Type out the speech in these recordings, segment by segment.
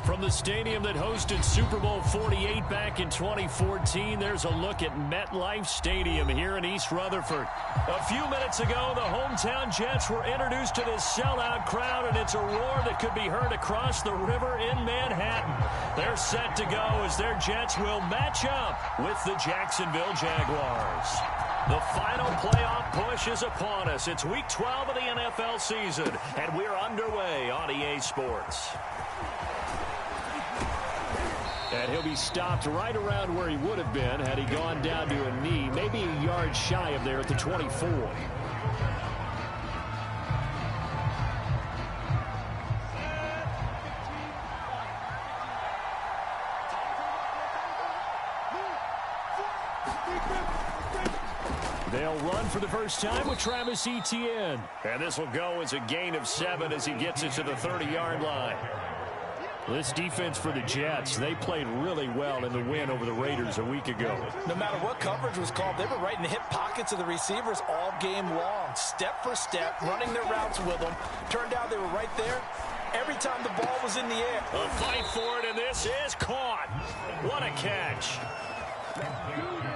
From the stadium that hosted Super Bowl 48 back in 2014, there's a look at MetLife Stadium here in East Rutherford. A few minutes ago, the hometown Jets were introduced to this sellout crowd, and it's a roar that could be heard across the river in Manhattan. They're set to go as their Jets will match up with the Jacksonville Jaguars. The final playoff push is upon us. It's Week 12 of the NFL season, and we're underway on EA Sports. And he'll be stopped right around where he would have been had he gone down to a knee, maybe a yard shy of there at the 24. They'll run for the first time with Travis Etienne. And this will go as a gain of 7 as he gets it to the 30-yard line. This defense for the Jets, they played really well in the win over the Raiders a week ago. No matter what coverage was called, they were right in the hip pockets of the receivers all game long. Step for step, running their routes with them. Turned out they were right there every time the ball was in the air. A fight for it, and this is caught. What a catch.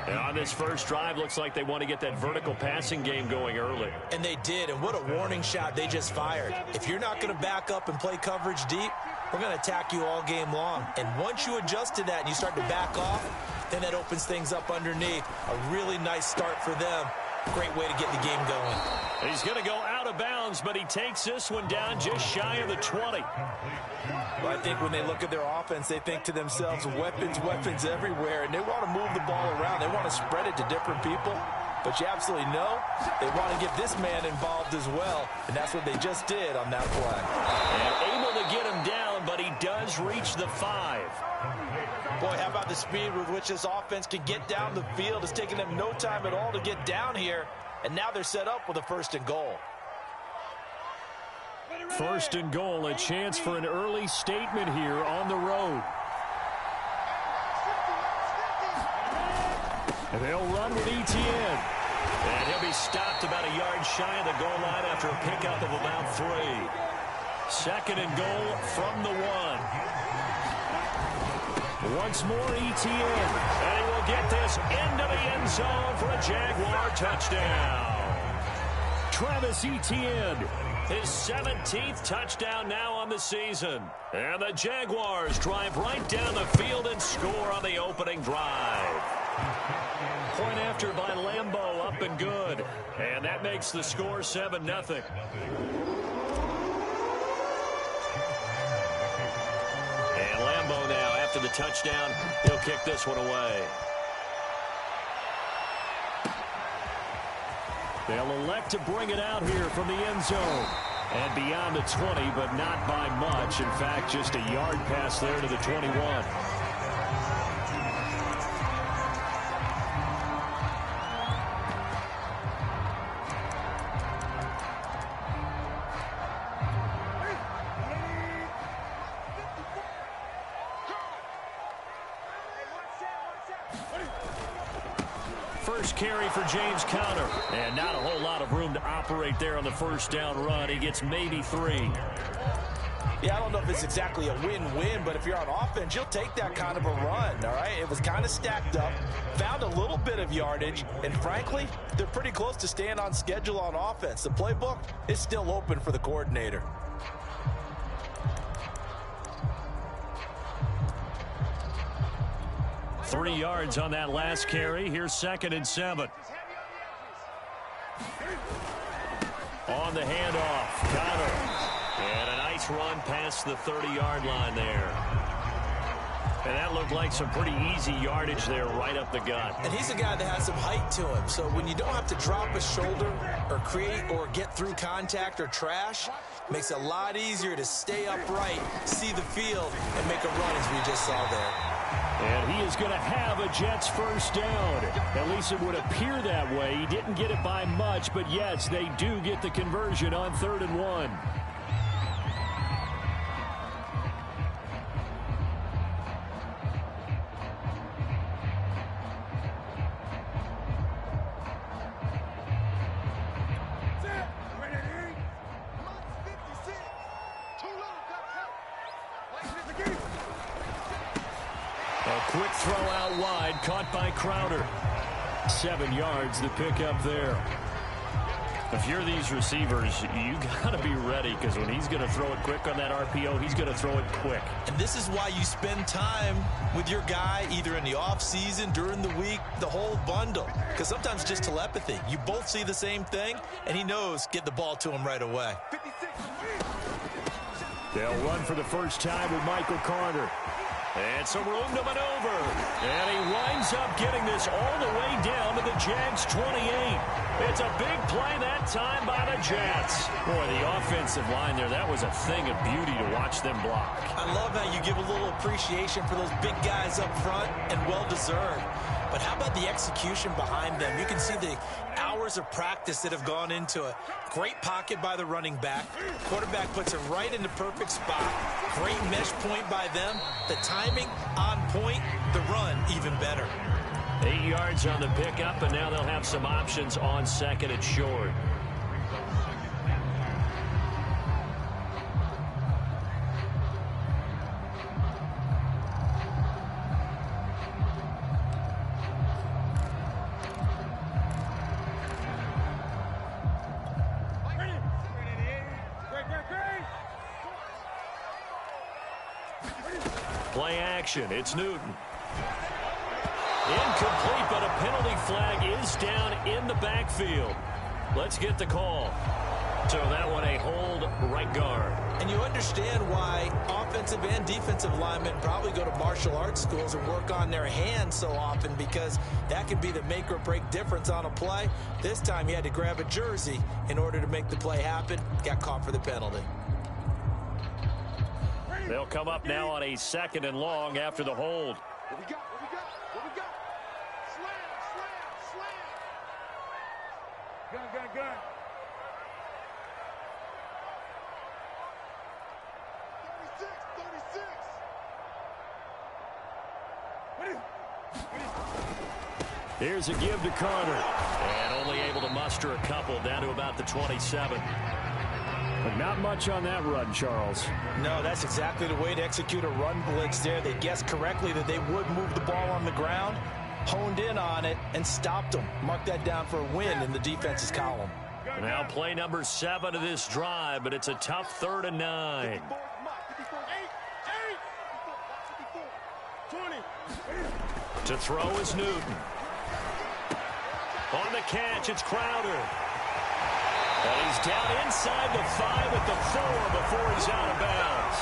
And on this first drive, looks like they want to get that vertical passing game going early. And they did, and what a warning shot they just fired. If you're not going to back up and play coverage deep, we're going to attack you all game long. And once you adjust to that and you start to back off, then that opens things up underneath. A really nice start for them. Great way to get the game going. He's going to go out of bounds, but he takes this one down just shy of the 20. Well, I think when they look at their offense, they think to themselves, weapons, weapons everywhere, and they want to move the ball around. They want to spread it to different people. But you absolutely know they want to get this man involved as well, and that's what they just did on that play. And able to get him down, but he does reach the 5. Boy, how about the speed with which this offense can get down the field? It's taking them no time at all to get down here, and now they're set up with a 1st and goal. 1st and goal, a chance for an early statement here on the road. And they'll run with Etienne. And he'll be stopped about a yard shy of the goal line after a pickup of about 3. 2nd and goal from the 1. Once more, Etienne. And he will get this into the end zone for a Jaguar touchdown. Travis Etienne, his 17th touchdown now on the season. And the Jaguars drive right down the field and score on the opening drive. Point after by Lambeau, up and good. And that makes the score 7-0. And Lambeau now, after the touchdown, he'll kick this one away. They'll elect to bring it out here from the end zone. And beyond the 20, but not by much. In fact, just a yard pass there to the 21. First carry for James Conner. And not a whole lot of room to operate there on the first down run. He gets maybe 3. Yeah, I don't know if it's exactly a win-win, but if you're on offense, you'll take that kind of a run, all right? It was kind of stacked up, found a little bit of yardage, and frankly, they're pretty close to staying on schedule on offense. The playbook is still open for the coordinator. Three yards on that last carry. Here's 2nd and 7. On the handoff, Conner. And a nice run past the 30-yard line there. And that looked like some pretty easy yardage there right up the gut. And he's a guy that has some height to him. So when you don't have to drop a shoulder or create or get through contact or trash, it makes it a lot easier to stay upright, see the field, and make a run as we just saw there. And he is going to have a Jets first down. At least it would appear that way. He didn't get it by much, but yes, they do get the conversion on 3rd and 1. Quick throw out wide, caught by Crowder. 7 yards, the pickup there. If you're these receivers, you got to be ready, because when he's going to throw it quick on that RPO, he's going to throw it quick. And this is why you spend time with your guy, either in the offseason, during the week, the whole bundle. Because sometimes just telepathy. You both see the same thing, and he knows get the ball to him right away. They'll run for the first time with Michael Carter. And some room to maneuver. And he winds up getting this all the way down to the Jags' 28. It's a big play that time by the Jets. Boy, the offensive line there, that was a thing of beauty to watch them block. I love how you give a little appreciation for those big guys up front, and well-deserved. But how about the execution behind them? You can see the hours of practice that have gone into it. Great pocket by the running back. Quarterback puts it right in the perfect spot. Great mesh point by them. The timing on point. The run even better. 8 yards on the pickup, and now they'll have some options on second and short. Play action. It's Newton. Incomplete, but a penalty flag is down in the backfield. Let's get the call. So that one a hold right guard. And you understand why offensive and defensive linemen probably go to martial arts schools and work on their hands so often, because that can be the make or break difference on a play. This time he had to grab a jersey in order to make the play happen. Got caught for the penalty. They'll come up now on a 2nd and long after the hold. What we got? Slam. Gun. 36. Here's a give to Carter. And only able to muster a couple down to about the 27. But not much on that run, Charles. No, that's exactly the way to execute a run blitz there. They guessed correctly that they would move the ball on the ground, honed in on it, and stopped them. Mark that down for a win in the defense's column. Now play number 7 of this drive, but it's a tough 3rd and 9. To throw is Newton. On the catch, it's Crowder. And he's down inside the 5 at the 4 before he's out of bounds.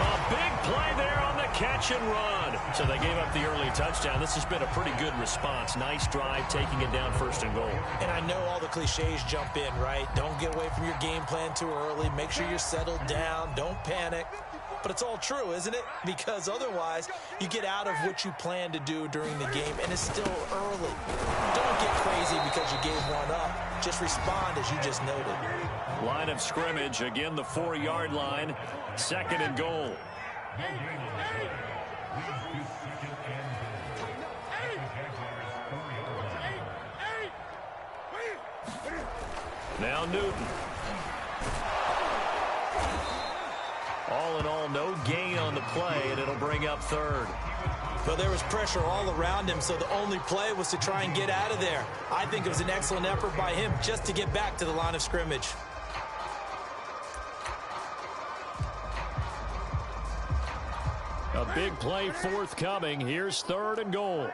A big play there on the catch and run. So they gave up the early touchdown. This has been a pretty good response. Nice drive, taking it down 1st and goal. And I know all the cliches jump in, right? Don't get away from your game plan too early. Make sure you're settled down. Don't panic. But it's all true, isn't it? Because otherwise, you get out of what you plan to do during the game, and it's still early. Don't get crazy because you gave one up. Just respond as you just noted. Line of scrimmage, again the 4-yard line. 2nd and goal. Now Newton. All in all, no gain on the play, and it'll bring up 3rd. Well, there was pressure all around him, so the only play was to try and get out of there. I think it was an excellent effort by him just to get back to the line of scrimmage. A big play forthcoming. Here's 3rd and goal.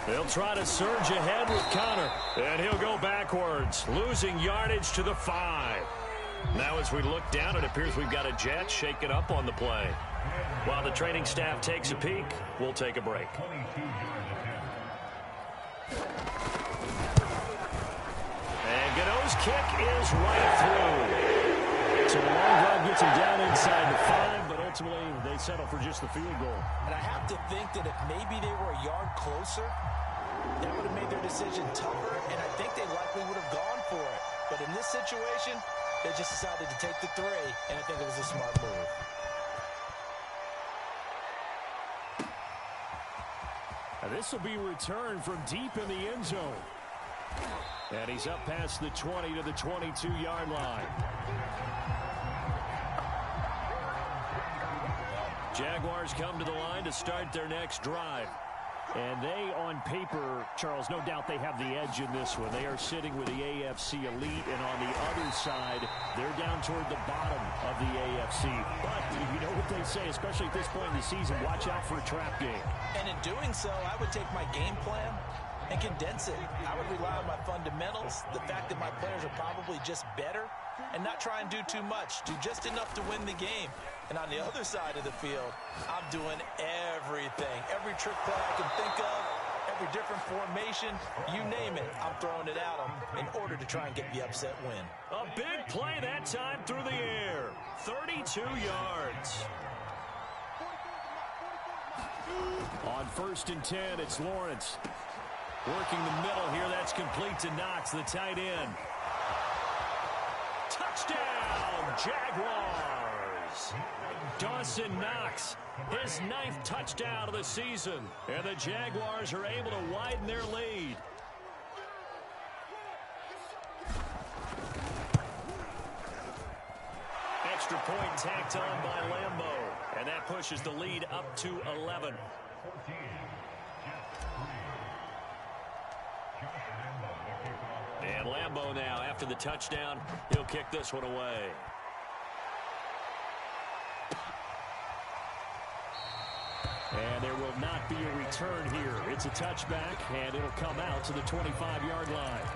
They'll try to surge ahead with Connor, and he'll go backwards, losing yardage to the 5. Now as we look down, it appears we've got a Jet shaken up on the play. While the training staff takes a peek, we'll take a break. And Gano's kick is right through. So a long drive gets him down inside the 5, but ultimately they settle for just the field goal. And I have to think that if maybe they were a yard closer, that would have made their decision tougher, and I think they likely would have gone for it. But in this situation, they just decided to take the 3, and I think it was a smart move. And this will be returned from deep in the end zone. And he's up past the 20 to the 22-yard line. Jaguars come to the line to start their next drive. And they, on paper, Charles, no doubt they have the edge in this one. They are sitting with the AFC elite, and on the other side, they're down toward the bottom of the AFC. But you know what they say, especially at this point in the season, watch out for a trap game. And in doing so, I would take my game plan and condense it. I would rely on my fundamentals, the fact that my players are probably just better, and not try and do too much, do just enough to win the game. And on the other side of the field, I'm doing everything. Every trick play I can think of, every different formation, you name it, I'm throwing it at them in order to try and get the upset win. A big play that time through the air. 32 yards. On 1st and 10, it's Lawrence. Working the middle here, that's complete to Knox, the tight end. Touchdown, Jaguars! Dawson Knox, his 9th touchdown of the season. And the Jaguars are able to widen their lead. Extra point tacked on by Lambeau. And that pushes the lead up to 11. And Lambeau now, after the touchdown, he'll kick this one away. And there will not be a return here. It's a touchback, and it'll come out to the 25-yard line.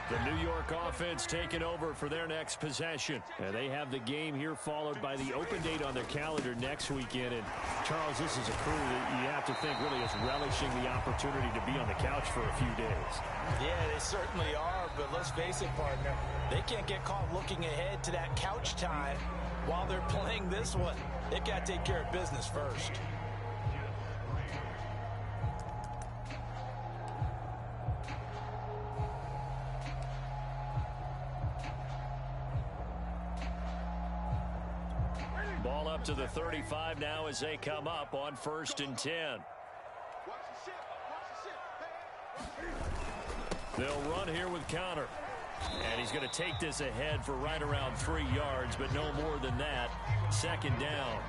The New York offense taking over for their next possession. And they have the game here followed by the open date on their calendar next weekend. And, Charles, this is a crew that you have to think really is relishing the opportunity to be on the couch for a few days. Yeah, they certainly are, but let's face it, partner. They can't get caught looking ahead to that couch time while they're playing this one. They've got to take care of business first. Ball up to the 35 now as they come up on 1st and 10. They'll run here with Connor. And he's going to take this ahead for right around 3 yards, but no more than that. 2nd down.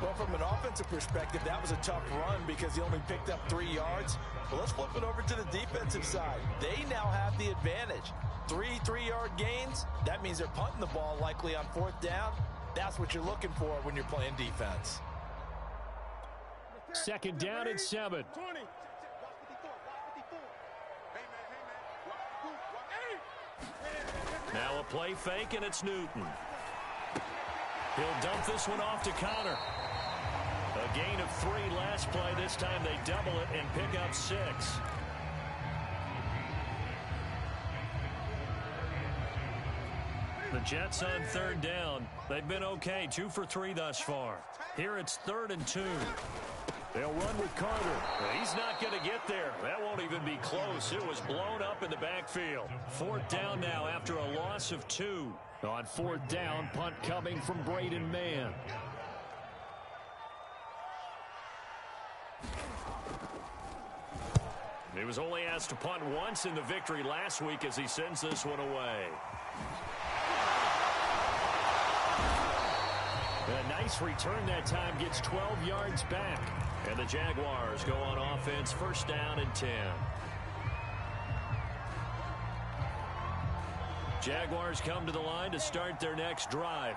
Well, from an offensive perspective, that was a tough run because he only picked up 3 yards. Well, let's flip it over to the defensive side. They now have the advantage. 3 3-yard gains. That means they're punting the ball likely on 4th down. That's what you're looking for when you're playing defense. 2nd down and 7. Now a play fake, and it's Newton. He'll dump this one off to Connor. A gain of 3 last play. This time they double it and pick up 6. The Jets on 3rd down. They've been okay, 2 for 3 thus far. Here it's 3rd and 2. They'll run with Carter. He's not going to get there. That won't even be close. It was blown up in the backfield. 4th down now after a loss of 2. On 4th down, punt coming from Braden Mann. He was only asked to punt once in the victory last week as he sends this one away. A nice return that time, gets 12 yards back. And the Jaguars go on offense, 1st down and 10. Jaguars come to the line to start their next drive.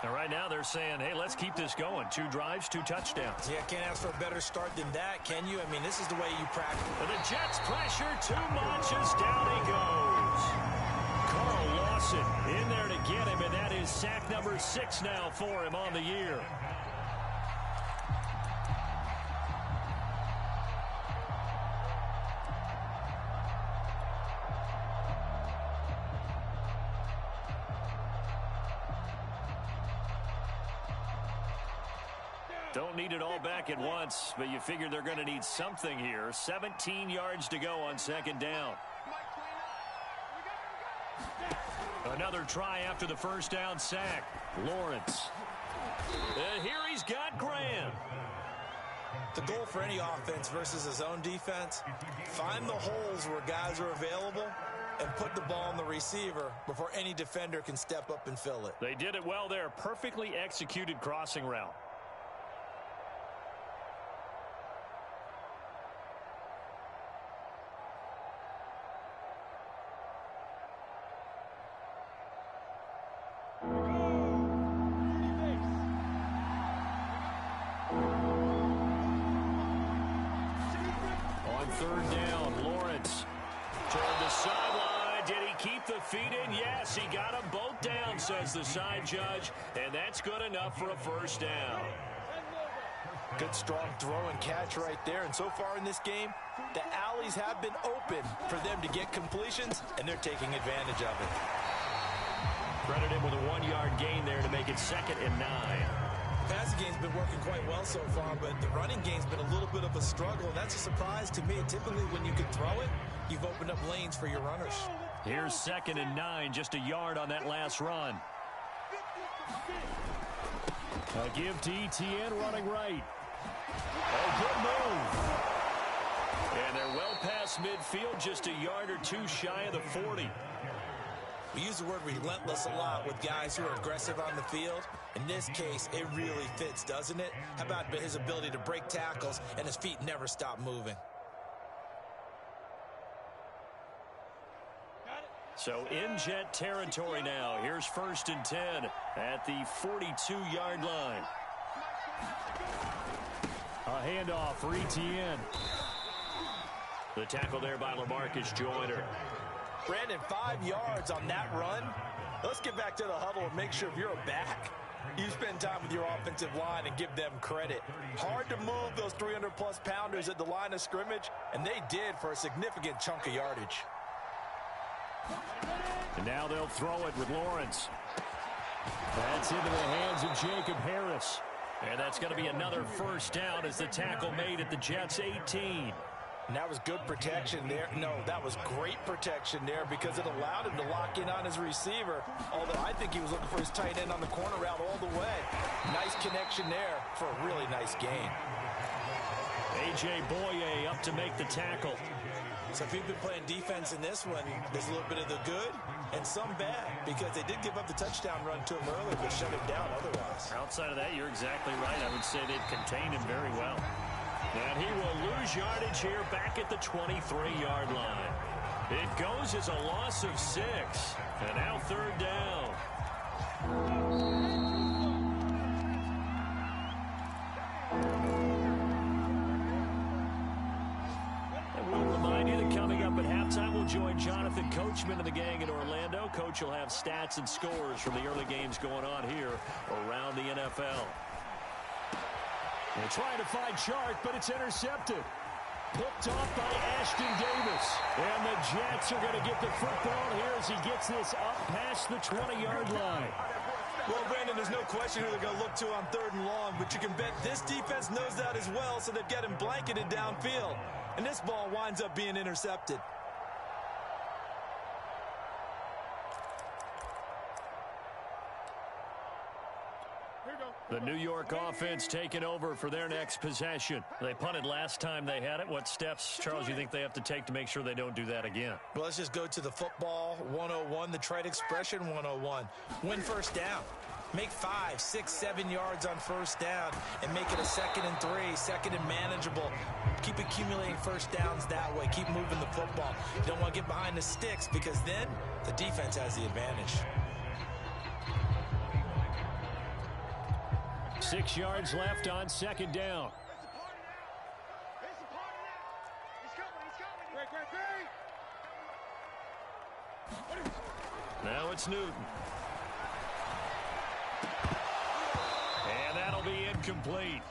And right now they're saying, hey, let's keep this going. 2 drives, 2 touchdowns. Yeah, can't ask for a better start than that, can you? I mean, this is the way you practice. And the Jets pressure too much as down he goes. Carl Lawson in there to get him, and that is sack number 6 now for him on the year. Don't need it all back at once, but you figure they're going to need something here. 17 yards to go on 2nd down. Another try after the 1st down sack. Lawrence. And here he's got Graham. The goal for any offense versus a zone defense, find the holes where guys are available and put the ball on the receiver before any defender can step up and fill it. They did it well there. Perfectly executed crossing route. On third down, Lawrence toward the sideline. Did he keep the feet in? Yes, he got them both down, says the side judge, and that's good enough for a first down. Good strong throw and catch right there. And so far in this game, the alleys have been open for them to get completions, and they're taking advantage of it. Credit him with a 1-yard gain there to make it 2nd and 9. Passing game's been working quite well so far, but the running game's been a little bit of a struggle, and that's a surprise to me. Typically, when you can throw it, you've opened up lanes for your runners. Here's 2nd and 9, just a yard on that last run. A give to ETN running right. Oh, good move. And they're well past midfield, just a yard or two shy of the 40. We use the word relentless a lot with guys who are aggressive on the field. In this case, it really fits, doesn't it? How about his ability to break tackles and his feet never stop moving? So in Jet territory now. Here's 1st and 10 at the 42-yard line. A handoff for ETN. The tackle there by LaMarcus Joyner. Brandon, 5 yards on that run. Let's get back to the huddle and make sure if you're a back, you spend time with your offensive line and give them credit. Hard to move those 300-plus pounders at the line of scrimmage, and they did for a significant chunk of yardage. And now they'll throw it with Lawrence. That's into the hands of Jacob Harris. And that's going to be another first down as the tackle made at the Jets' 18. And that was good protection there. No, that was great protection there because it allowed him to lock in on his receiver, although I think he was looking for his tight end on the corner route all the way. Nice connection there for a really nice gain. A.J. Boye up to make the tackle. So if you've been playing defense in this one, there's a little bit of the good and some bad because they did give up the touchdown run to him earlier but shut him down otherwise. Outside of that, you're exactly right. I would say they've contained him very well. And he will lose yardage here back at the 23-yard line. It goes as a loss of 6. And now 3rd down. And we'll remind you that coming up at halftime, we'll join Jonathan Coachman and the gang in Orlando. Coach will have stats and scores from the early games going on here around the NFL. They're trying to find Chark, but it's intercepted. Picked off by Ashton Davis. And the Jets are going to get the football here as he gets this up past the 20-yard line. Well, Brandon, there's no question who they're going to look to on 3rd and long, but you can bet this defense knows that as well, so they've got him blanketed downfield. And this ball winds up being intercepted. The New York offense taking over for their next possession. They punted last time they had it. What steps, Charles, you think they have to take to make sure they don't do that again? Well, let's just go to the football 101, the trite expression 101. Win first down. Make 5, 6, 7 yards on first down and make it a 2nd and 3, 2nd and manageable. Keep accumulating first downs that way. Keep moving the football. You don't want to get behind the sticks because then the defense has the advantage. 6 yards left on 2nd down. Now it's Newton. And that'll be incomplete.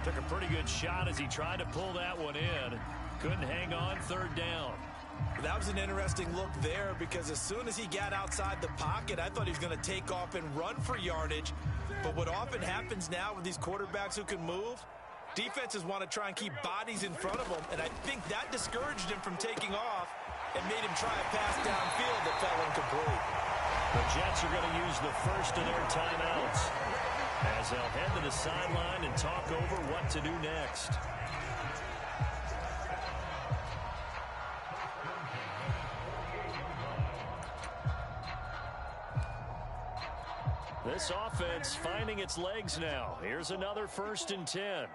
Took a pretty good shot as he tried to pull that one in. Couldn't hang on 3rd down. That was an interesting look there because as soon as he got outside the pocket, I thought he was going to take off and run for yardage. But what often happens now with these quarterbacks who can move, defenses want to try and keep bodies in front of them, and I think that discouraged him from taking off and made him try a pass downfield that fell incomplete. The Jets are going to use the first of their timeouts. as they'll head to the sideline and talk over what to do next. This offense finding its legs now. Here's another 1st and 10.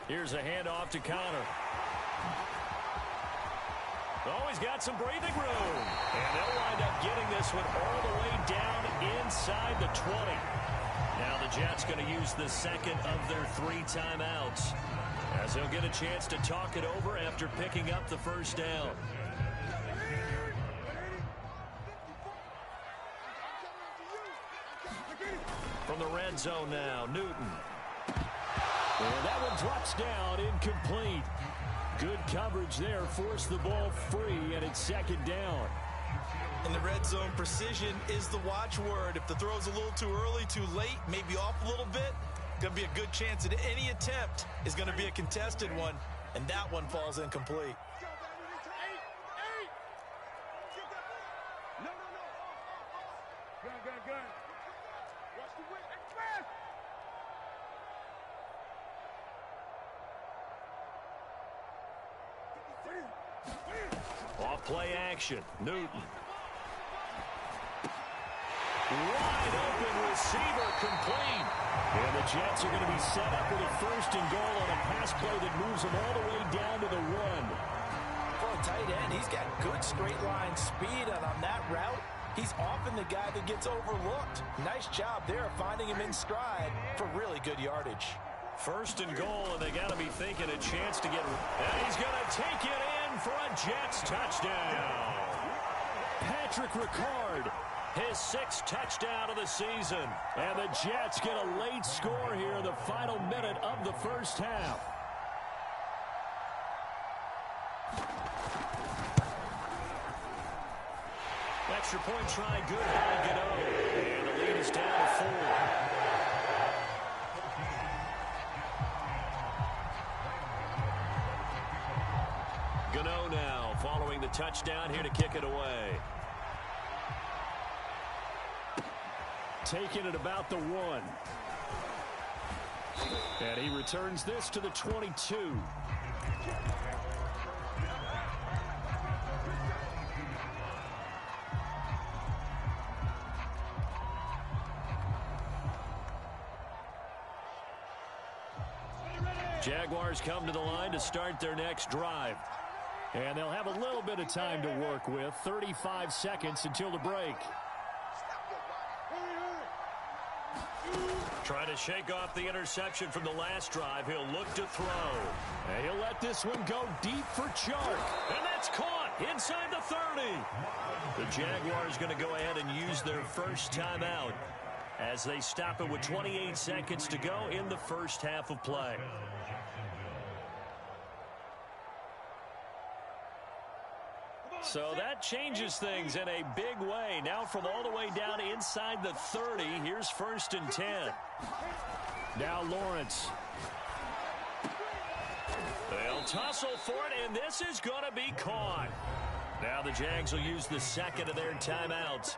Here's a handoff to Connor. Oh, he's got some breathing room. And they'll wind up getting this one all the way down inside the 20. Now the Jets going to use the second of their 3 timeouts, as they'll get a chance to talk it over after picking up the 1st down. From the red zone now, Newton. And that one drops down, incomplete. Good coverage there, forced the ball free, and it's 2nd down. In the red zone, precision is the watchword. If the throw's a little too early, too late, maybe off a little bit, going to be a good chance that any attempt is going to be a contested one, and that one falls incomplete. Off play action, Newton. Wide open receiver, complete. And the Jets are going to be set up with a 1st and goal on a pass play that moves them all the way down to the 1. For a tight end, he's got good straight line speed, and on that route, he's often the guy that gets overlooked. Nice job there of finding him in stride for really good yardage. 1st and goal, and they got to be thinking a chance to get... And he's going to take it in for a Jets touchdown. Patrick Ricard, his 6th touchdown of the season. And the Jets get a late score here in the final minute of the 1st half. Extra point try, good by Gano. And the lead is down to 4. Gano now following the touchdown here to kick it away. Taking it about the 1. And he returns this to the 22. Jaguars come to the line to start their next drive. And they'll have a little bit of time to work with. 35 seconds until the break. Trying to shake off the interception from the last drive. He'll look to throw. And he'll let this one go deep for Chark. And that's caught inside the 30. The Jaguars going to go ahead and use their 1st timeout as they stop it with 28 seconds to go in the 1st half of play. So that changes things in a big way. Now from all the way down inside the 30, here's 1st and 10. Now Lawrence. They'll tussle for it, and this is going to be caught. Now the Jags will use the 2nd of their timeouts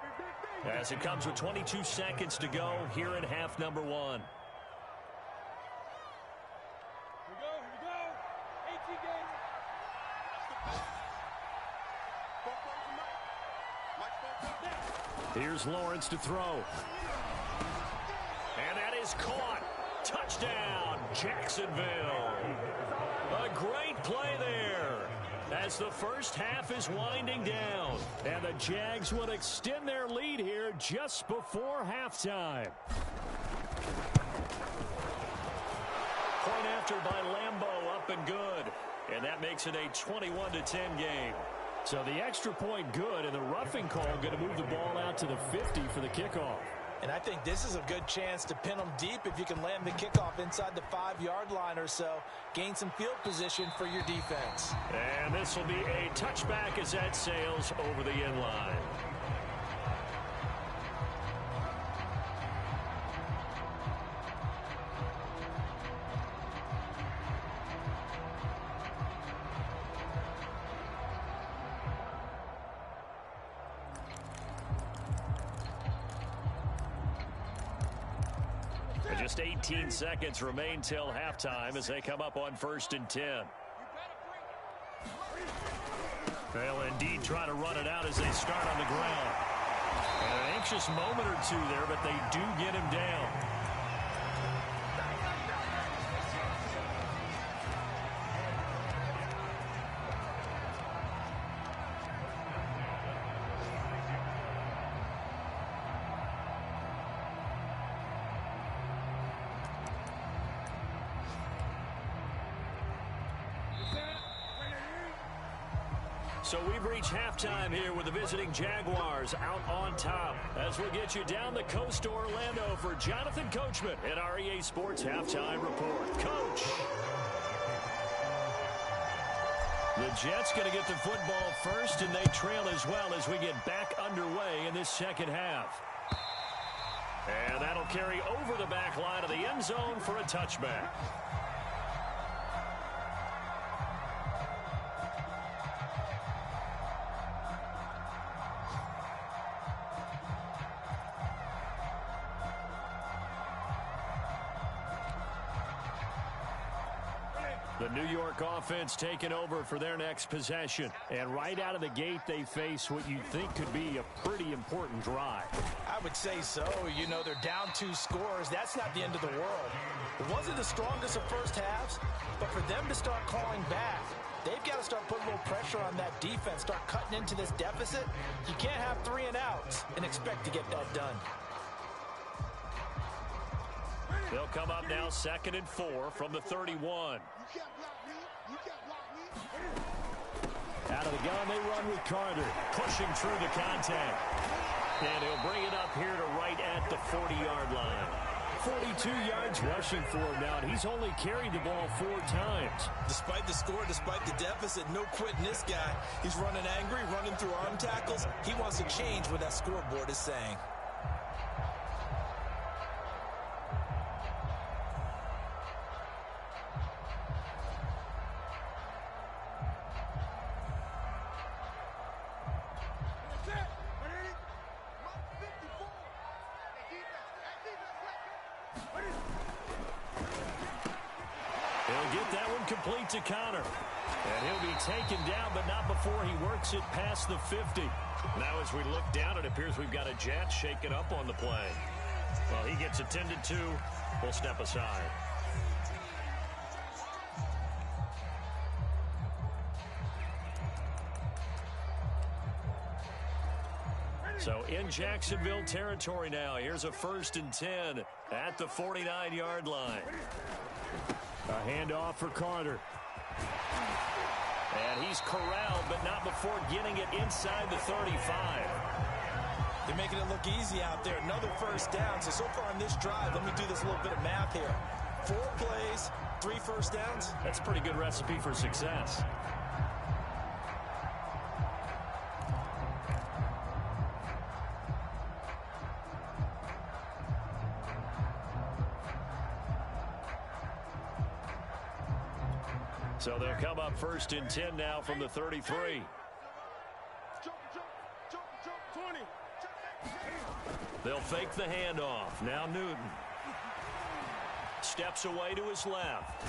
as it comes with 22 seconds to go here in half number 1. Here's Lawrence to throw. And that is caught. Touchdown, Jacksonville. A great play there as the 1st half is winding down. And the Jags will extend their lead here just before halftime. Point after by Lambeau, up and good. And that makes it a 21-10 game. So the extra point good, and the roughing call going to move the ball out to the 50 for the kickoff. And I think this is a good chance to pin them deep if you can land the kickoff inside the 5-yard line or so. Gain some field position for your defense. And this will be a touchback as that sails over the end line. Just 18 seconds remain till halftime as they come up on 1st and 10. They'll indeed try to run it out as they start on the ground. And an anxious moment or two there, but they do get him down. So we've reached halftime here with the visiting Jaguars out on top. As we get you down the coast to Orlando for Jonathan Coachman at our EA Sports Halftime Report. Coach. The Jets going to get the football first, and they trail as well as we get back underway in this second half. And that'll carry over the back line of the end zone for a touchback. The New York offense taking over for their next possession. And right out of the gate, they face what you think could be a pretty important drive. I would say so. You know, they're down 2 scores. That's not the end of the world. It wasn't the strongest of first halves, but for them to start calling back, they've got to start putting a little pressure on that defense, start cutting into this deficit. You can't have 3 and outs and expect to get that done. They'll come up now 2nd and 4 from the 31. Out of the gun, they run with Carter, pushing through the contact. And he'll bring it up here to right at the 40-yard line. 42 yards rushing for him now, and he's only carried the ball 4 times. Despite the score, despite the deficit, no quitting this guy. He's running angry, running through arm tackles. He wants to change what that scoreboard is saying. Complete to Connor. And he'll be taken down, but not before he works it past the 50. Now as we look down, it appears we've got a Jet shaking up on the play. Well, he gets attended to. We'll step aside. So in Jacksonville territory now. Here's a 1st and 10 at the 49-yard line. A handoff for Carter. And he's corralled, but not before getting it inside the 35. They're making it look easy out there. Another 1st down. So far on this drive, let me do this little bit of math here. 4 plays, 3 1st downs. That's a pretty good recipe for success. So they'll come up 1st and 10 now from the 33. Jump, 20. They'll fake the handoff. Now Newton. Steps away to his left.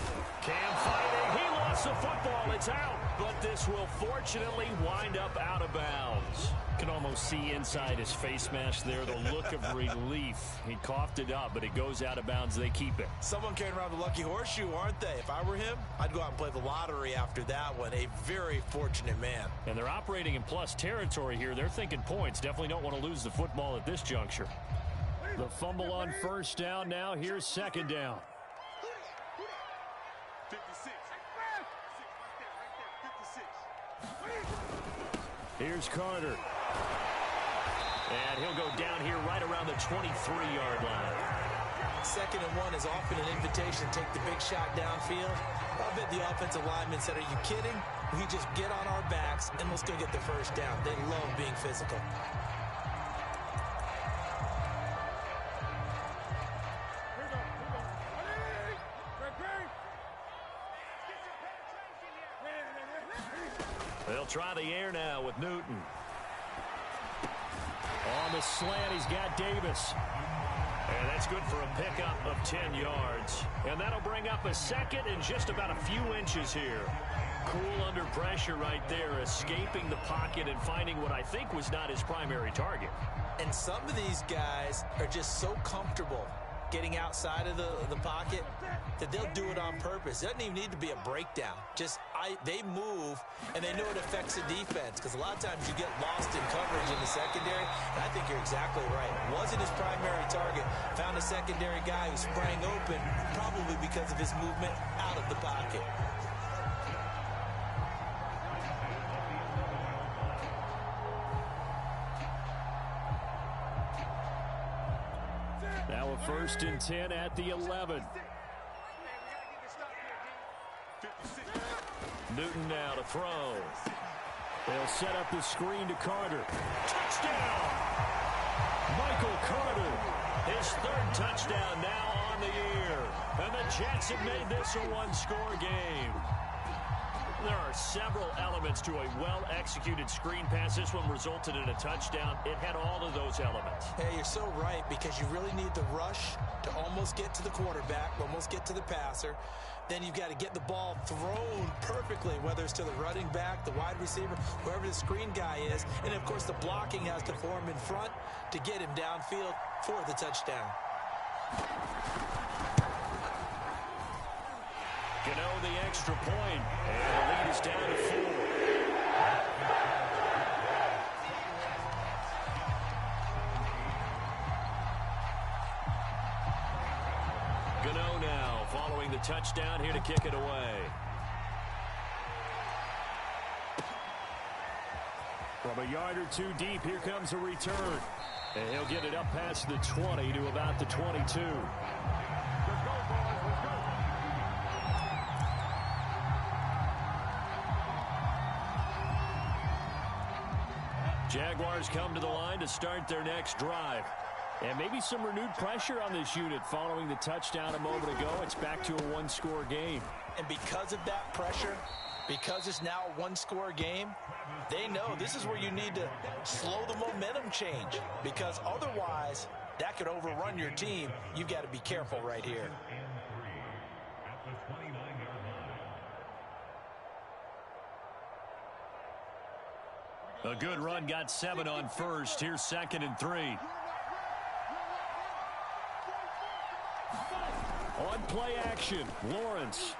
Cam fighting. He lost the football. It's out. But this will fortunately wind up out of bounds. Can almost see inside his face mask there the look of relief. He coughed it up, but it goes out of bounds. They keep it. Someone carrying around the lucky horseshoe, aren't they? If I were him, I'd go out and play the lottery after that one. A very fortunate man. And they're operating in plus territory here. They're thinking points. Definitely don't want to lose the football at this juncture. The fumble on 1st down now. Here's 2nd down. 56. Here's Carter. And he'll go down here right around the 23-yard line. 2nd and 1 is often an invitation to take the big shot downfield. I bet the offensive lineman said, are you kidding? We just get on our backs and let's go get the 1st down. They love being physical. They'll try the air now with Newton. On the slant, he's got Davis. And that's good for a pickup of 10 yards. And that'll bring up a second and just about a few inches here. Cool under pressure right there, escaping the pocket and finding what I think was not his primary target. And some of these guys are just so comfortable getting outside of the pocket that they'll do it on purpose. It doesn't even need to be a breakdown. They move, and they know it affects the defense, because a lot of times you get lost in coverage in the secondary, and I think you're exactly right. Wasn't his primary target. Found a secondary guy who sprang open, probably because of his movement out of the pocket. Now a 1st and 10 at the 11. Newton now to throw. They'll set up the screen to Carter. Touchdown! Michael Carter, his 3rd touchdown now on the year. And the Jets have made this a one-score game. There are several elements to a well-executed screen pass. This one resulted in a touchdown. It had all of those elements. Hey, you're so right, because you really need the rush to almost get to the quarterback, almost get to the passer. Then you've got to get the ball thrown perfectly, whether it's to the running back, the wide receiver, whoever the screen guy is. And, of course, the blocking has to form in front to get him downfield for the touchdown. Gano the extra point, and the lead is down to 4. Gano now following the touchdown here to kick it away. From a yard or two deep, here comes a return. And he'll get it up past the 20 to about the 22. Jaguars come to the line to start their next drive. And maybe some renewed pressure on this unit following the touchdown a moment ago. It's back to a one-score game. And because of that pressure, because it's now a one-score game, they know this is where you need to slow the momentum change, because otherwise that could overrun your team. You've got to be careful right here. A good run, got 7 on first. Here's 2nd and 3. On play action, Lawrence.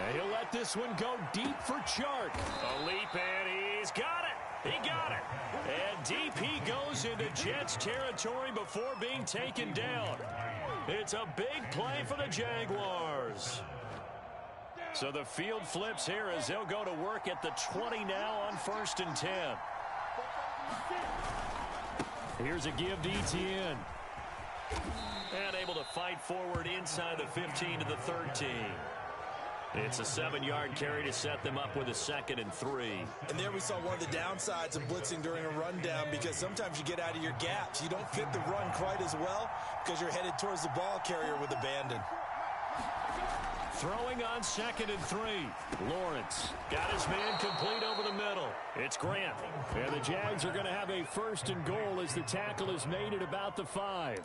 And he'll let this one go deep for Chark. A leap, and he's got it. He got it. And deep he goes into Jets territory before being taken down. It's a big play for the Jaguars. So the field flips here as they'll go to work at the 20 now on 1st and 10. Here's a give to Etienne. And able to fight forward inside the 15 to the 13. It's a 7-yard carry to set them up with a 2nd and 3. And there we saw one of the downsides of blitzing during a rundown, because sometimes you get out of your gaps. You don't fit the run quite as well because you're headed towards the ball carrier with abandon. Throwing on 2nd and 3. Lawrence got his man complete over the middle. It's Grant. And the Jags are going to have a 1st and goal as the tackle is made at about the 5.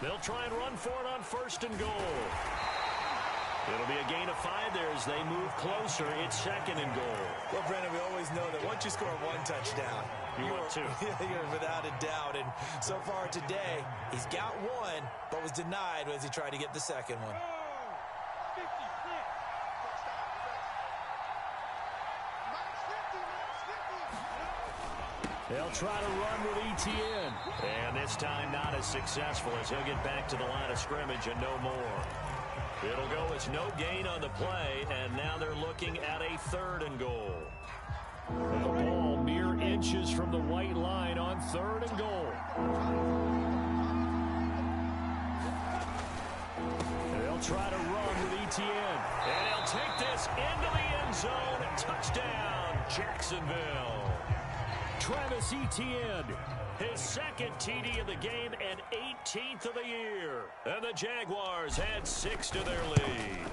They'll try and run for it on 1st and goal. It'll be a gain of 5 there as they move closer. It's 2nd and goal. Well, Brandon, we always know that once you score 1 touchdown, you want 2. You're without a doubt. And so far today, he's got 1, but was denied as he tried to get the 2nd one. They'll try to run with Etienne. And this time not as successful as he'll get back to the line of scrimmage and no more. It'll go as no gain on the play, and now they're looking at a 3rd and goal. The ball mere inches from the white line on 3rd and goal. They'll try to run with Etienne. And he'll take this into the end zone. Touchdown, Jacksonville. Travis Etienne. His second TD of the game and 18th of the year. And the Jaguars add 6 to their lead.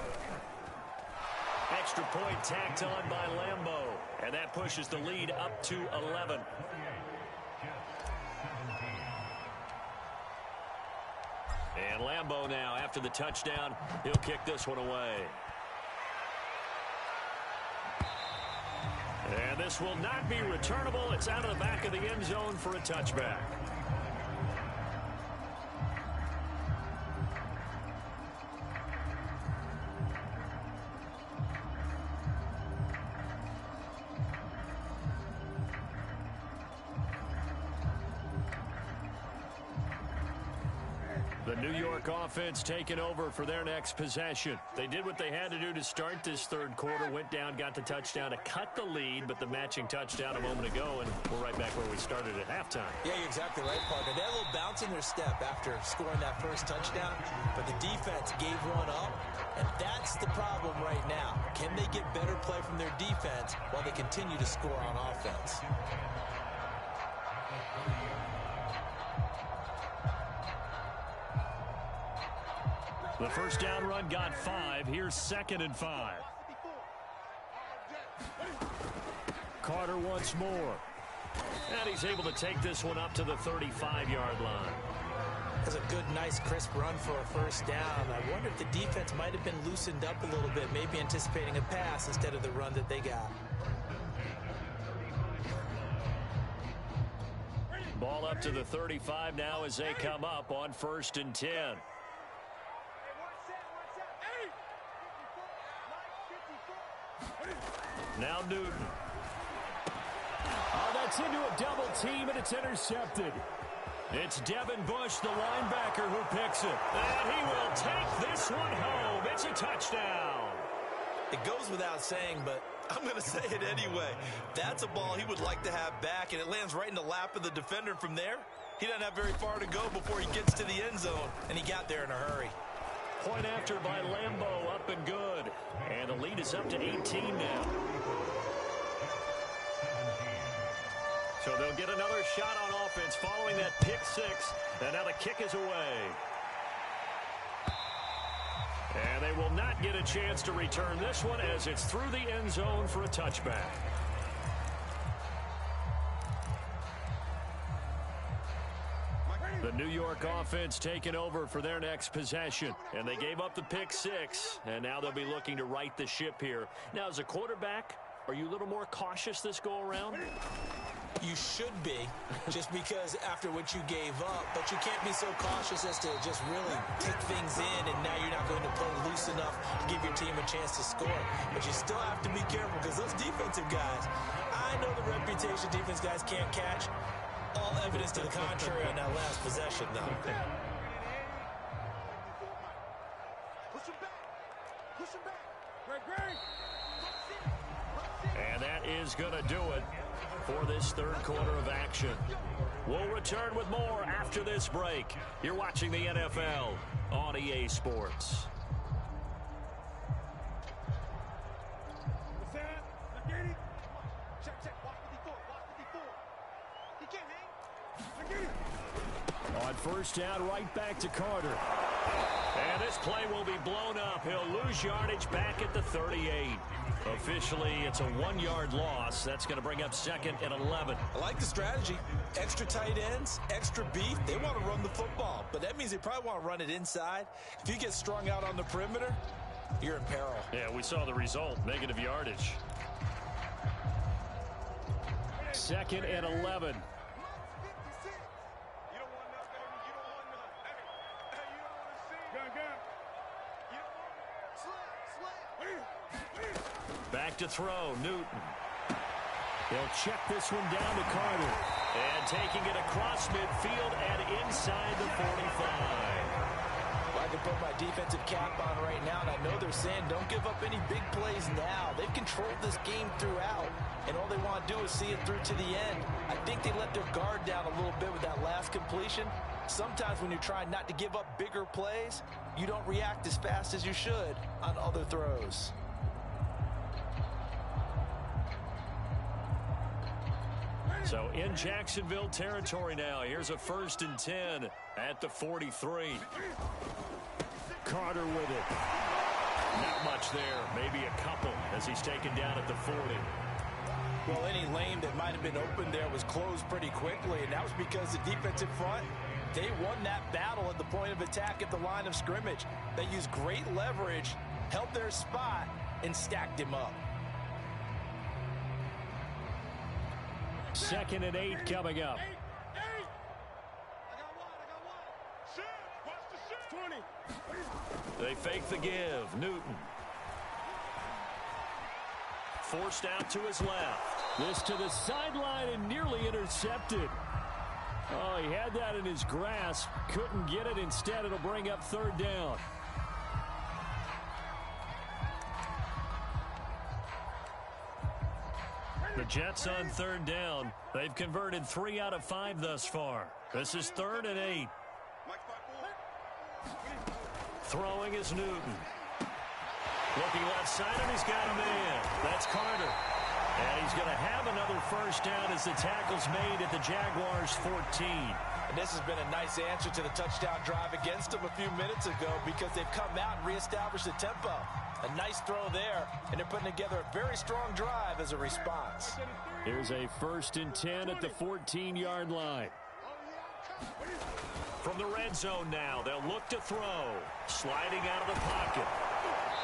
Extra point tacked on by Lambeau. And that pushes the lead up to 11. And Lambeau now, after the touchdown, he'll kick this one away. And this will not be returnable. It's out of the back of the end zone for a touchback. The New York offense taking over for their next possession. They did what they had to do to start this third quarter. Went down, got the touchdown to cut the lead, but the matching touchdown a moment ago, and we're right back where we started at halftime. Yeah, you're exactly right, partner. They had a little bounce in their step after scoring that first touchdown, but the defense gave one up, and that's the problem right now. Can they get better play from their defense while they continue to score on offense? The first down run got 5. Here's 2nd and 5. Carter once more. And he's able to take this one up to the 35-yard line. That's a good, nice, crisp run for a first down. I wonder if the defense might have been loosened up a little bit, maybe anticipating a pass instead of the run that they got. Ball up to the 35 now as they come up on 1st and 10. Now Newton. Oh, that's into a double team, and it's intercepted. It's Devin Bush, the linebacker, who picks it. And he will take this one home. It's a touchdown. It goes without saying, but I'm going to say it anyway. That's a ball he would like to have back, and it lands right in the lap of the defender from there. He doesn't have very far to go before he gets to the end zone, and he got there in a hurry. Point after by Lambeau, up and good. And the lead is up to 18 now. So they'll get another shot on offense following that pick 6. And now the kick is away. And they will not get a chance to return this one as it's through the end zone for a touchback. The New York offense taking over for their next possession. And they gave up the pick 6. And now they'll be looking to right the ship here. Now, as a quarterback, are you a little more cautious this go-around? You should be, just because after what you gave up. But you can't be so cautious as to just really take things in, and now you're not going to play loose enough to give your team a chance to score. But you still have to be careful because those defensive guys, I know the reputation defense guys can't catch. All evidence to the contrary on that last possession, though. Push him back. Push him back. Great. And that is going to do it for this third quarter of action. We'll return with more after this break. You're watching the NFL on EA Sports. What's that? I get it. Check. Watch 54. Watch 54. He can't hang. I get it. On first down, right back to Carter. And this play will be blown up. He'll lose yardage back at the 38. Officially, it's a 1-yard loss. That's going to bring up 2nd and 11. I like the strategy. Extra tight ends, extra beef. They want to run the football, but that means they probably want to run it inside. If you get strung out on the perimeter, you're in peril. Yeah, we saw the result. Negative yardage. 2nd and 11. Back to throw, Newton. They'll check this one down to Carter. And taking it across midfield and inside the 45. I can put my defensive cap on right now, and I know they're saying don't give up any big plays now. They've controlled this game throughout, and all they want to do is see it through to the end. I think they let their guard down a little bit with that last completion. Sometimes when you're trying not to give up bigger plays, you don't react as fast as you should on other throws. So in Jacksonville territory now. Here's a 1st and 10 at the 43. Carter with it. Not much there. Maybe a couple as he's taken down at the 40. Well, any lane that might have been open there was closed pretty quickly, and that was because the defensive front, they won that battle at the point of attack at the line of scrimmage. They used great leverage, held their spot, and stacked him up. 2nd and 8 coming up. They fake the give. Newton. Forced out to his left. This to the sideline and nearly intercepted. Oh, he had that in his grasp. Couldn't get it. Instead, it'll bring up 3rd down. The Jets on 3rd down. They've converted 3 out of 5 thus far. This is 3rd and 8. Throwing is Newton. Looking left side, and he's got a man. That's Carter. And he's going to have another 1st down as the tackle's made at the Jaguars' 14. And this has been a nice answer to the touchdown drive against them a few minutes ago because they've come out and reestablished the tempo. A nice throw there, and they're putting together a very strong drive as a response. Here's a 1st and 10 at the 14-yard line. From the red zone now, they'll look to throw. Sliding out of the pocket.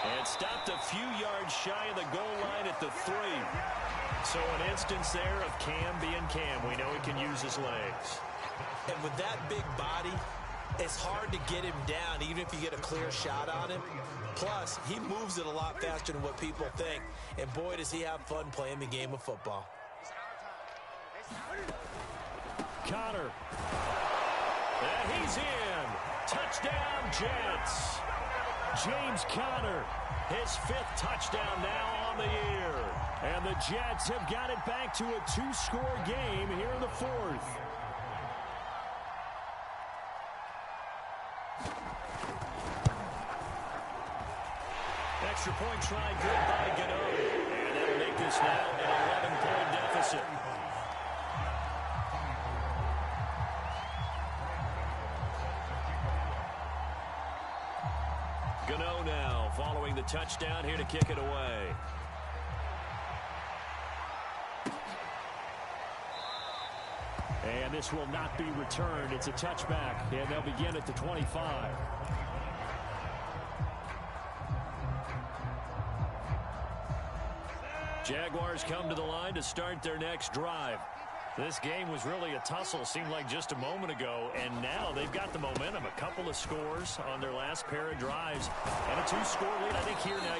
And stopped a few yards shy of the goal line at the 3. So an instance there of Cam being Cam. We know he can use his legs. And with that big body, it's hard to get him down, even if you get a clear shot on him. Plus, he moves it a lot faster than what people think. And boy, does he have fun playing the game of football. Connor. And he's in. Touchdown, Jets. James Conner, his 5th touchdown now on the year. And the Jets have got it back to a 2-score game here in the 4th. Extra point try good by Gano. And that'll make this now an 11-point deficit. Gano now following the touchdown here to kick it away. And this will not be returned. It's a touchback, and they'll begin at the 25. Jaguars come to the line to start their next drive. This game was really a tussle, seemed like just a moment ago, and now they've got the momentum. A couple of scores on their last pair of drives, and a 2-score lead. I think here now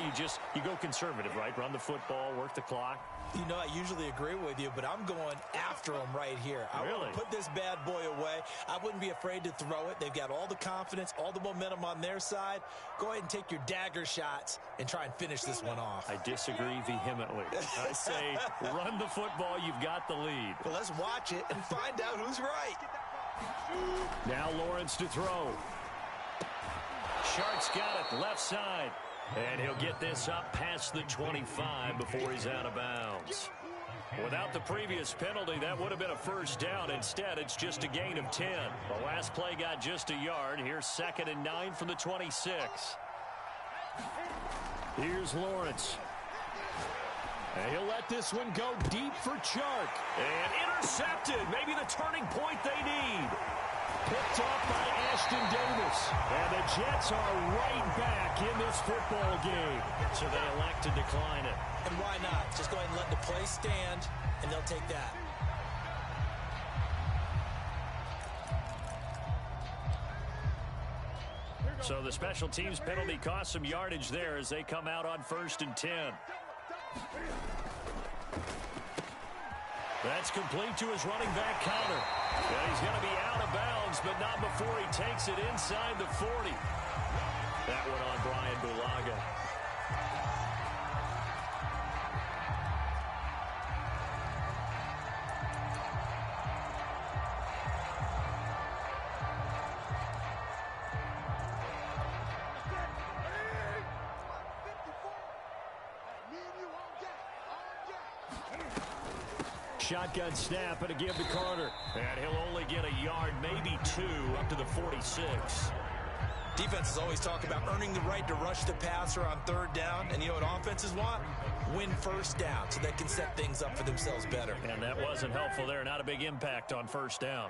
you go conservative, right? Run the football, work the clock. You know, I usually agree with you, but I'm going after them right here. I want to put this bad boy away. I wouldn't be afraid to throw it. They've got all the confidence, all the momentum on their side. Go ahead and take your dagger shots and try and finish this one off. I disagree vehemently. I say run the football. You've got the lead. Well, let's watch it and find out who's right. Now Lawrence to throw. Shark's got it left side. And he'll get this up past the 25 before he's out of bounds. Without the previous penalty, that would have been a 1st down. Instead, it's just a gain of 10. The last play got just a yard. Here's 2nd and 9 from the 26. Here's Lawrence. And he'll let this one go deep for Chark. And intercepted. Maybe the turning point they need. Picked off by Ashton Davis. And the Jets are right back in this football game. So they elect to decline it. And why not? Just go ahead and let the play stand, and they'll take that. So the special teams penalty cost some yardage there as they come out on 1st and 10. That's complete to his running back, Conner. And he's going to be out of bounds, but not before he takes it inside the 40. That one on Brian Bulaga. shotgun snap and a give to Carter. And he'll only get a yard, maybe 2, up to the 46. Defenses always talk about earning the right to rush the passer on third down. And you know what offenses want? Win first down so they can set things up for themselves better. And that wasn't helpful there. Not a big impact on first down.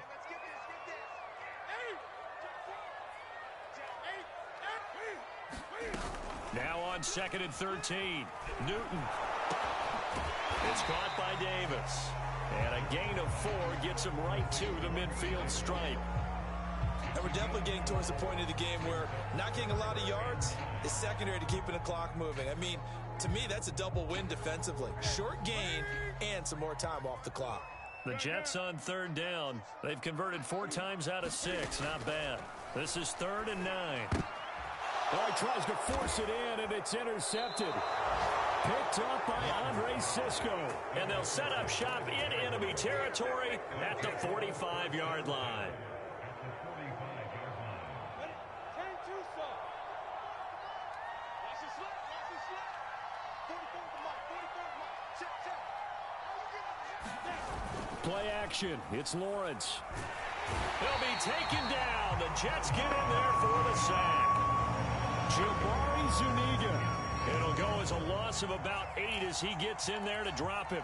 Now on 2nd and 13. Newton. It's caught by Davis. And a gain of 4 gets him right to the midfield stripe. And we're definitely getting towards the point of the game where not getting a lot of yards is secondary to keeping the clock moving. I mean, to me, that's a double win defensively. Short gain and some more time off the clock. The Jets on 3rd down. They've converted 4 times out of 6. Not bad. This is 3rd and 9. Oh, he tries to force it in, and it's intercepted. Picked up by Andre Cisco. And they'll set up shop in enemy territory at the 45-yard line. Play action. It's Lawrence. He'll be taken down. The Jets get in there for the sack. Jabari Zuniga. It'll go as a loss of about 8 as he gets in there to drop him.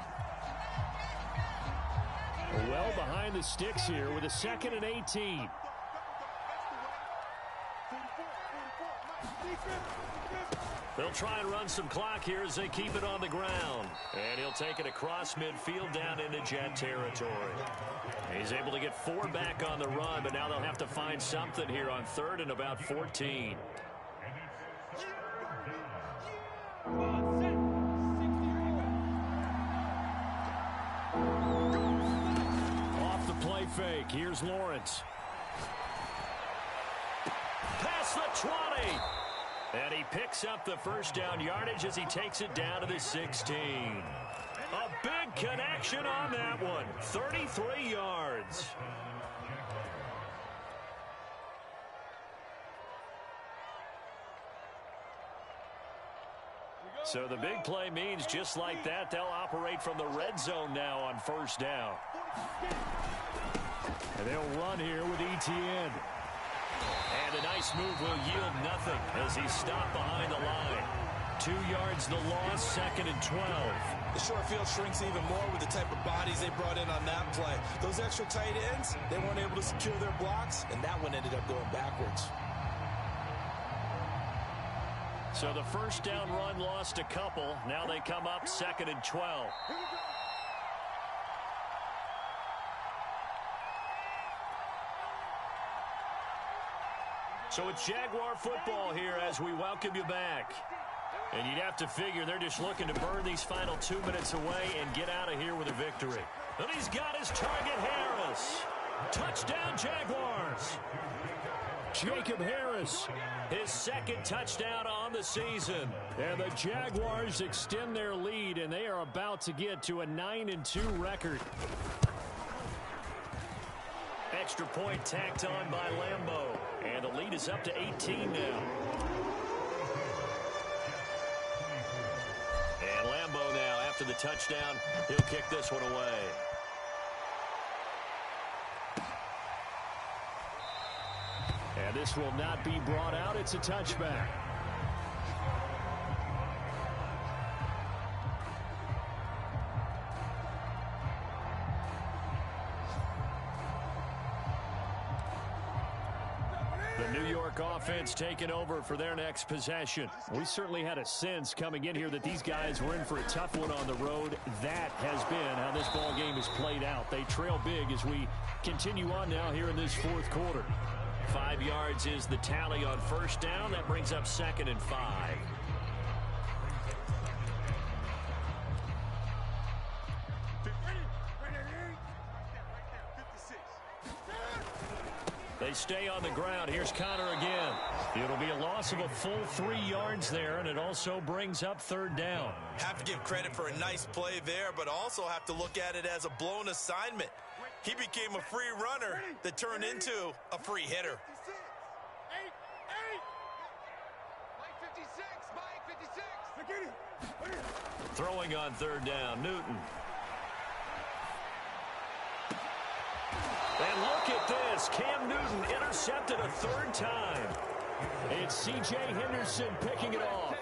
Well behind the sticks here with a 2nd and 18. They'll try and run some clock here as they keep it on the ground. And he'll take it across midfield down into Jet territory. He's able to get 4 back on the run, but now they'll have to find something here on 3rd and about 14. Off the play fake. Here's Lawrence. Past the 20. And he picks up the first down yardage as he takes it down to the 16. A big connection on that one. 33 yards. So the big play means just like that, they'll operate from the red zone now on 1st down. And they'll run here with Etienne. And a nice move will yield nothing as he's stopped behind the line. 2 yards the loss, 2nd and 12. The short field shrinks even more with the type of bodies they brought in on that play. Those extra tight ends, they weren't able to secure their blocks, and that one ended up going backwards. So the first down run lost a couple. Now they come up 2nd and 12. So it's Jaguar football here as we welcome you back. And you'd have to figure they're just looking to burn these final 2 minutes away and get out of here with a victory. And he's got his target, Harris. Touchdown, Jaguars. Jacob Harris. His 2nd touchdown on the season. And the Jaguars extend their lead, and they are about to get to a 9-2 record. Extra point tacked on by Lambeau. And the lead is up to 18 now. And Lambeau now, after the touchdown, he'll kick this one away. And this will not be brought out. It's a touchback. The New York offense taking over for their next possession. We certainly had a sense coming in here that these guys were in for a tough one on the road. That has been how this ball game has played out. They trail big as we continue on now here in this 4th quarter. 5 yards is the tally on 1st down. That brings up 2nd and 5. They stay on the ground. Here's Connor again. It'll be a loss of a full 3 yards there, and it also brings up 3rd down. Have to give credit for a nice play there, but also have to look at it as a blown assignment. He became a free runner that turned into a free hitter. Throwing on 3rd down, Newton. And look at this. Cam Newton intercepted a third time. It's C.J. Henderson picking it off.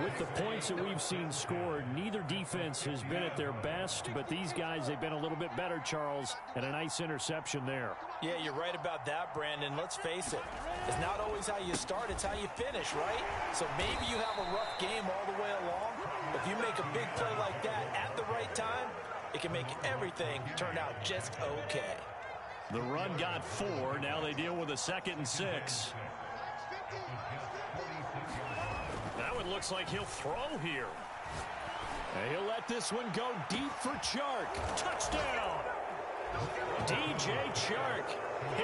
With the points that we've seen scored, neither defense has been at their best, but these guys, they've been a little bit better, Charles, and a nice interception there. Yeah, you're right about that, Brandon. Let's face it. It's not always how you start, it's how you finish, right? So maybe you have a rough game all the way along. But if you make a big play like that at the right time, it can make everything turn out just okay. The run got 4. Now they deal with a 2nd and 6. Now it looks like he'll throw here. And he'll let this one go deep for Chark. Touchdown! DJ Chark,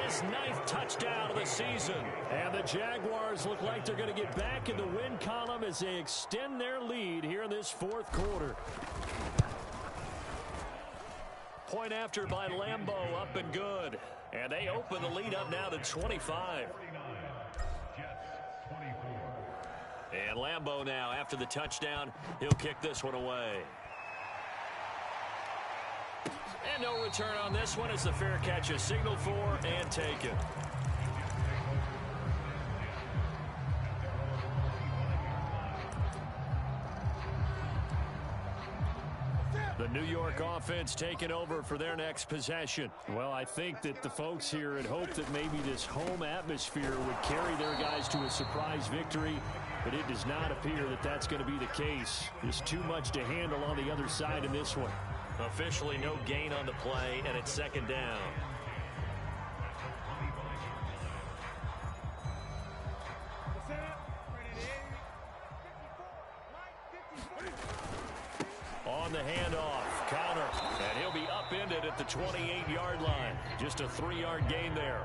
his 9th touchdown of the season. And the Jaguars look like they're going to get back in the win column as they extend their lead here in this 4th quarter. Point after by Lambeau, up and good. And they open the lead up now to 25. And Lambeau now, after the touchdown, he'll kick this one away. And no return on this one as the fair catch is signaled for and taken. The New York offense taking over for their next possession. Well, I think that the folks here had hoped that maybe this home atmosphere would carry their guys to a surprise victory, but it does not appear that that's going to be the case. There's too much to handle on the other side in this one. Officially no gain on the play, and it's 2nd down. On the handoff, counter, and he'll be upended at the 28-yard line. Just a 3-yard gain there.